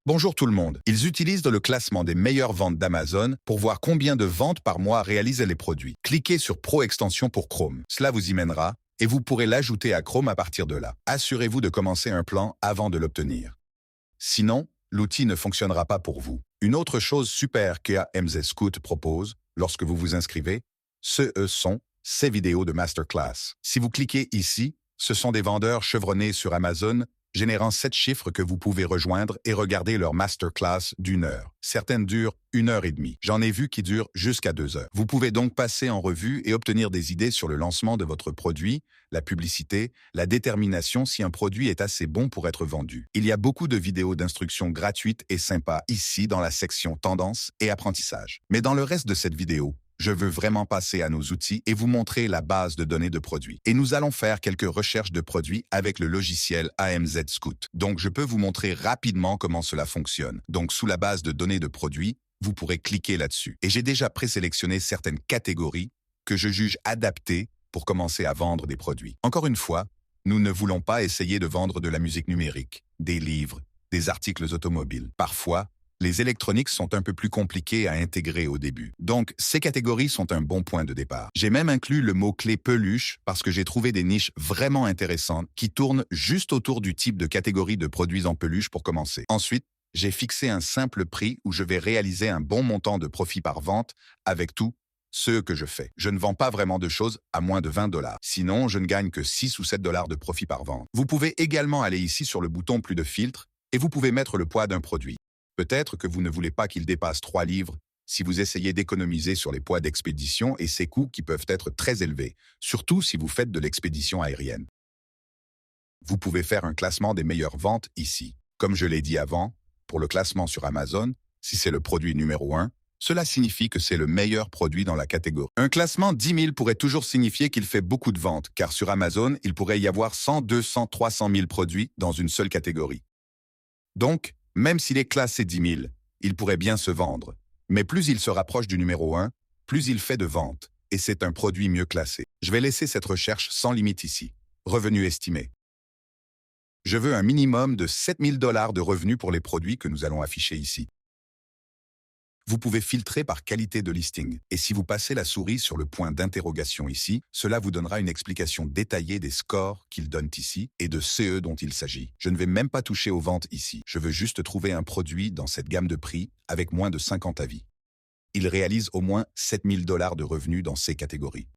Bonjour tout le monde. Ils utilisent le classement des meilleures ventes d'Amazon pour voir combien de ventes par mois réalisent les produits. Cliquez sur Pro Extension pour Chrome. Cela vous y mènera et vous pourrez l'ajouter à Chrome à partir de là. Assurez-vous de commencer un plan avant de l'obtenir. Sinon, l'outil ne fonctionnera pas pour vous. Une autre chose super qu'AMZ Scout propose lorsque vous vous inscrivez, ce sont ces vidéos de masterclass. Si vous cliquez ici, ce sont des vendeurs chevronnés sur Amazon générant 7 chiffres que vous pouvez rejoindre et regarder leur masterclass d'1 heure. Certaines durent 1 heure et demie. J'en ai vu qui durent jusqu'à 2 heures. Vous pouvez donc passer en revue et obtenir des idées sur le lancement de votre produit, la publicité, la détermination si un produit est assez bon pour être vendu. Il y a beaucoup de vidéos d'instructions gratuites et sympas ici dans la section Tendances et Apprentissage. Mais dans le reste de cette vidéo, je veux vraiment passer à nos outils et vous montrer la base de données de produits. Et nous allons faire quelques recherches de produits avec le logiciel AMZ Scout. Donc, je peux vous montrer rapidement comment cela fonctionne. Donc, sous la base de données de produits, vous pourrez cliquer là-dessus. Et j'ai déjà présélectionné certaines catégories que je juge adaptées pour commencer à vendre des produits. Encore une fois, nous ne voulons pas essayer de vendre de la musique numérique, des livres, des articles automobiles. Parfois, les électroniques sont un peu plus compliquées à intégrer au début. Donc, ces catégories sont un bon point de départ. J'ai même inclus le mot-clé peluche parce que j'ai trouvé des niches vraiment intéressantes qui tournent juste autour du type de catégorie de produits en peluche pour commencer. Ensuite, j'ai fixé un simple prix où je vais réaliser un bon montant de profit par vente avec tout ce que je fais. Je ne vends pas vraiment de choses à moins de 20 $. Sinon, je ne gagne que 6 ou 7 $ de profit par vente. Vous pouvez également aller ici sur le bouton plus de filtres et vous pouvez mettre le poids d'un produit. Peut-être que vous ne voulez pas qu'il dépasse 3 livres si vous essayez d'économiser sur les poids d'expédition et ses coûts qui peuvent être très élevés, surtout si vous faites de l'expédition aérienne. Vous pouvez faire un classement des meilleures ventes ici. Comme je l'ai dit avant, pour le classement sur Amazon, si c'est le produit numéro 1, cela signifie que c'est le meilleur produit dans la catégorie. Un classement 10 000 pourrait toujours signifier qu'il fait beaucoup de ventes, car sur Amazon, il pourrait y avoir 100, 200, 300 000 produits dans une seule catégorie. Donc, même s'il est classé 10 000, il pourrait bien se vendre. Mais plus il se rapproche du numéro 1, plus il fait de ventes, et c'est un produit mieux classé. Je vais laisser cette recherche sans limite ici. Revenu estimé. Je veux un minimum de 7 000 $ de revenus pour les produits que nous allons afficher ici. Vous pouvez filtrer par qualité de listing. Et si vous passez la souris sur le point d'interrogation ici, cela vous donnera une explication détaillée des scores qu'ils donnent ici et de CE dont il s'agit. Je ne vais même pas toucher aux ventes ici. Je veux juste trouver un produit dans cette gamme de prix avec moins de 50 avis. Il réalise au moins 7 000 $ de revenus dans ces catégories.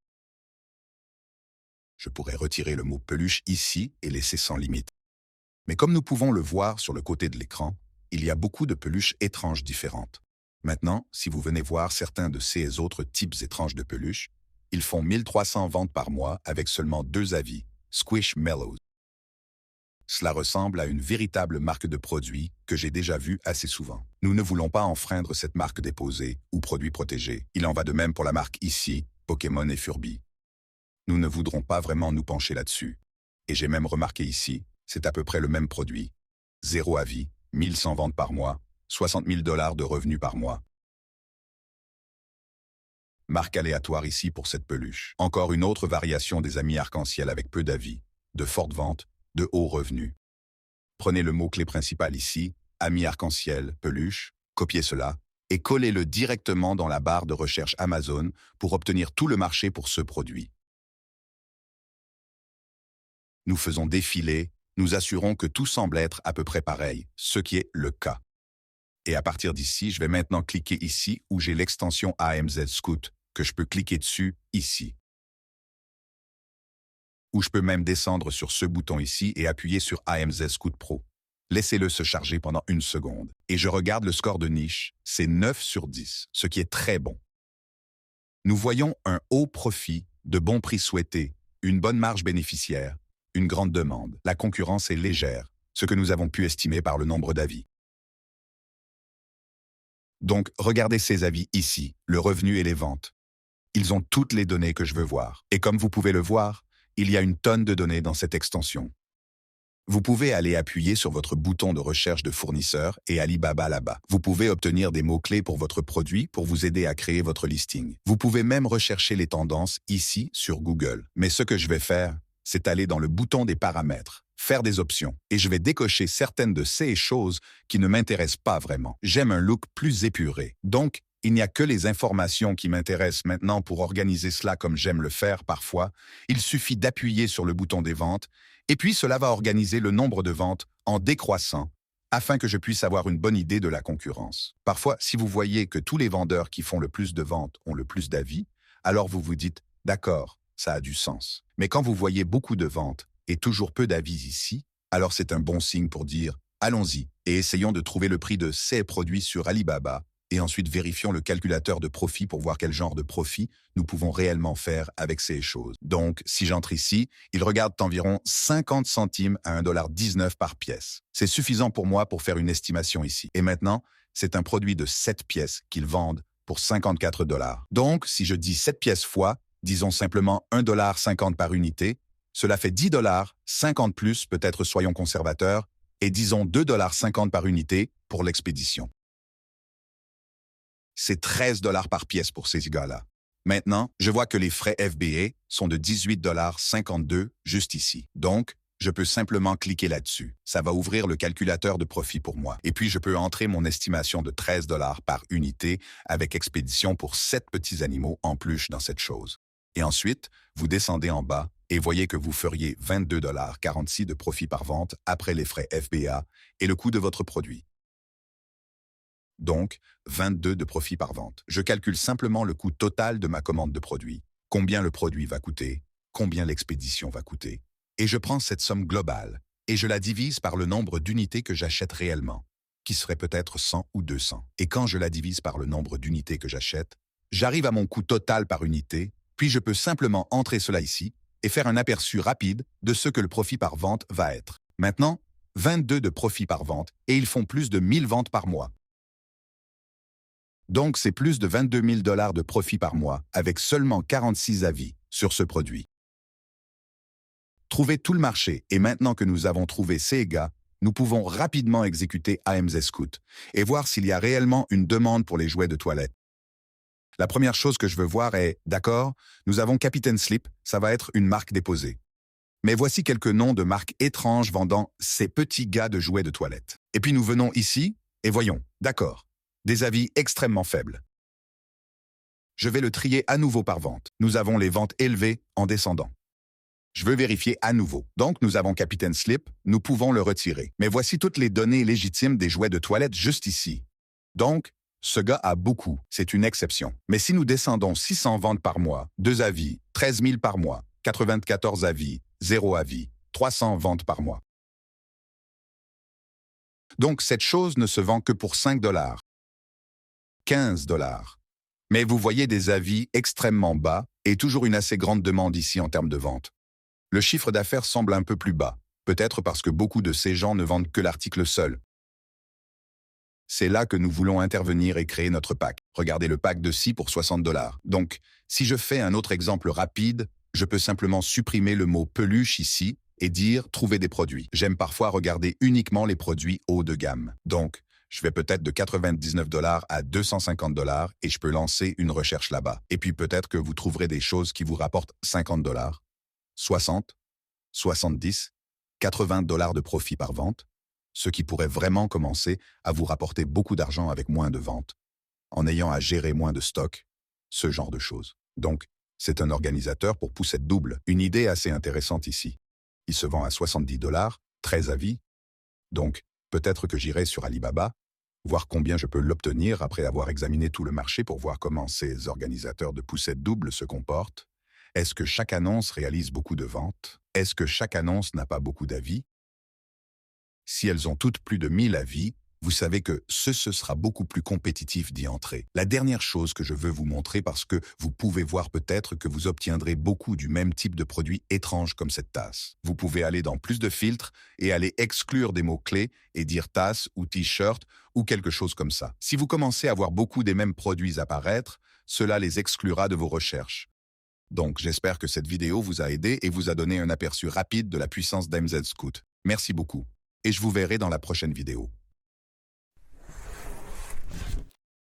Je pourrais retirer le mot peluche ici et laisser sans limite. Mais comme nous pouvons le voir sur le côté de l'écran, il y a beaucoup de peluches étranges différentes. Maintenant, si vous venez voir certains de ces autres types étranges de peluches, ils font 1300 ventes par mois avec seulement 2 avis, Squishmallows. Cela ressemble à une véritable marque de produit que j'ai déjà vue assez souvent. Nous ne voulons pas enfreindre cette marque déposée ou produit protégé. Il en va de même pour la marque ici, Pokémon et Furby. Nous ne voudrons pas vraiment nous pencher là-dessus. Et j'ai même remarqué ici, c'est à peu près le même produit. 0 avis, 1100 ventes par mois, 60 000 $ de revenus par mois. Marque aléatoire ici pour cette peluche. Encore une autre variation des amis arc-en-ciel avec peu d'avis, de fortes ventes, de hauts revenus. Prenez le mot-clé principal ici, amis arc-en-ciel, peluche, copiez cela et collez-le directement dans la barre de recherche Amazon pour obtenir tout le marché pour ce produit. Nous faisons défiler, nous assurons que tout semble être à peu près pareil, ce qui est le cas. Et à partir d'ici, je vais maintenant cliquer ici où j'ai l'extension AMZ Scout, que je peux cliquer dessus ici. Ou je peux même descendre sur ce bouton ici et appuyer sur AMZ Scout Pro. Laissez-le se charger pendant 1 seconde. Et je regarde le score de niche, c'est 9 sur 10, ce qui est très bon. Nous voyons un haut profit, de bons prix souhaités, une bonne marge bénéficiaire, une grande demande. La concurrence est légère, ce que nous avons pu estimer par le nombre d'avis. Donc, regardez ces avis ici, le revenu et les ventes. Ils ont toutes les données que je veux voir. Et comme vous pouvez le voir, il y a une tonne de données dans cette extension. Vous pouvez aller appuyer sur votre bouton de recherche de fournisseur et Alibaba là-bas. Vous pouvez obtenir des mots-clés pour votre produit pour vous aider à créer votre listing. Vous pouvez même rechercher les tendances ici sur Google. Mais ce que je vais faire, c'est aller dans le bouton des paramètres. faire des options. Et je vais décocher certaines de ces choses qui ne m'intéressent pas vraiment. J'aime un look plus épuré. Donc, il n'y a que les informations qui m'intéressent maintenant pour organiser cela comme j'aime le faire parfois. Il suffit d'appuyer sur le bouton des ventes, et puis cela va organiser le nombre de ventes en décroissant, afin que je puisse avoir une bonne idée de la concurrence. Parfois, si vous voyez que tous les vendeurs qui font le plus de ventes ont le plus d'avis, alors vous vous dites « D'accord, ça a du sens ». Mais quand vous voyez beaucoup de ventes et toujours peu d'avis ici, alors c'est un bon signe pour dire « Allons-y et essayons de trouver le prix de ces produits sur Alibaba » et ensuite vérifions le calculateur de profit pour voir quel genre de profit nous pouvons réellement faire avec ces choses. Donc, si j'entre ici, ils regardent environ 50 centimes à 1,19 $ par pièce. C'est suffisant pour moi pour faire une estimation ici. Et maintenant, c'est un produit de 7 pièces qu'ils vendent pour 54 $. Donc, si je dis 7 pièces fois, disons simplement 1,50 $ par unité, cela fait 10 $, 50 plus, peut-être soyons conservateurs, et disons 2,50 $ par unité pour l'expédition. C'est 13 $ par pièce pour ces gars-là. Maintenant, je vois que les frais FBA sont de 18,52 $ juste ici. Donc, je peux simplement cliquer là-dessus. Ça va ouvrir le calculateur de profit pour moi. Et puis, je peux entrer mon estimation de 13 $ par unité avec expédition pour 7 petits animaux en plus dans cette chose. Et ensuite, vous descendez en bas et voyez que vous feriez 22,46 $ de profit par vente après les frais FBA et le coût de votre produit. Donc, 22 de profit par vente. Je calcule simplement le coût total de ma commande de produit, combien le produit va coûter, combien l'expédition va coûter, et je prends cette somme globale et je la divise par le nombre d'unités que j'achète réellement, qui serait peut-être 100 ou 200. Et quand je la divise par le nombre d'unités que j'achète, j'arrive à mon coût total par unité, puis je peux simplement entrer cela ici et faire un aperçu rapide de ce que le profit par vente va être. Maintenant, 22 de profit par vente et ils font plus de 1000 ventes par mois. Donc, c'est plus de 22 000 $ de profit par mois, avec seulement 46 avis sur ce produit. Trouver tout le marché, et maintenant que nous avons trouvé ces gars, nous pouvons rapidement exécuter AMZ Scout et voir s'il y a réellement une demande pour les jouets de toilette. La première chose que je veux voir est, d'accord, nous avons Captain Slip, ça va être une marque déposée. Mais voici quelques noms de marques étranges vendant ces petits gars de jouets de toilette. Et puis nous venons ici, et voyons, d'accord. Des avis extrêmement faibles. Je vais le trier à nouveau par vente. Nous avons les ventes élevées en descendant. Je veux vérifier à nouveau. Donc, nous avons Captain Slip, nous pouvons le retirer. Mais voici toutes les données légitimes des jouets de toilette juste ici. Donc, ce gars a beaucoup, c'est une exception. Mais si nous descendons 600 ventes par mois, 2 avis, 13 000 par mois, 94 avis, 0 avis, 300 ventes par mois. Donc, cette chose ne se vend que pour 5 $. 15 $. Mais vous voyez des avis extrêmement bas et toujours une assez grande demande ici en termes de vente. Le chiffre d'affaires semble un peu plus bas, peut-être parce que beaucoup de ces gens ne vendent que l'article seul. C'est là que nous voulons intervenir et créer notre pack. Regardez le pack de 6 pour 60 $. Donc, si je fais un autre exemple rapide, je peux simplement supprimer le mot peluche ici et dire « trouver des produits ». J'aime parfois regarder uniquement les produits haut de gamme. Donc, je vais peut-être de 99 $ à 250 $ et je peux lancer une recherche là-bas. Et puis peut-être que vous trouverez des choses qui vous rapportent 50 $, 60, 70, 80 $ de profit par vente, ce qui pourrait vraiment commencer à vous rapporter beaucoup d'argent avec moins de ventes, en ayant à gérer moins de stock, ce genre de choses. Donc, c'est un organisateur pour poussette double. Une idée assez intéressante ici. Il se vend à 70 $, 13 avis. Donc, peut-être que j'irai sur Alibaba, voir combien je peux l'obtenir après avoir examiné tout le marché pour voir comment ces organisateurs de poussettes doubles se comportent. Est-ce que chaque annonce réalise beaucoup de ventes? Est-ce que chaque annonce n'a pas beaucoup d'avis? Si elles ont toutes plus de 1000 avis, vous savez que ce sera beaucoup plus compétitif d'y entrer. La dernière chose que je veux vous montrer parce que vous pouvez voir peut-être que vous obtiendrez beaucoup du même type de produit étrange comme cette tasse. Vous pouvez aller dans plus de filtres et aller exclure des mots-clés et dire tasse ou t-shirt ou quelque chose comme ça. Si vous commencez à voir beaucoup des mêmes produits apparaître, cela les exclura de vos recherches. Donc, j'espère que cette vidéo vous a aidé et vous a donné un aperçu rapide de la puissance d'AMZ Scout. Merci beaucoup et je vous verrai dans la prochaine vidéo.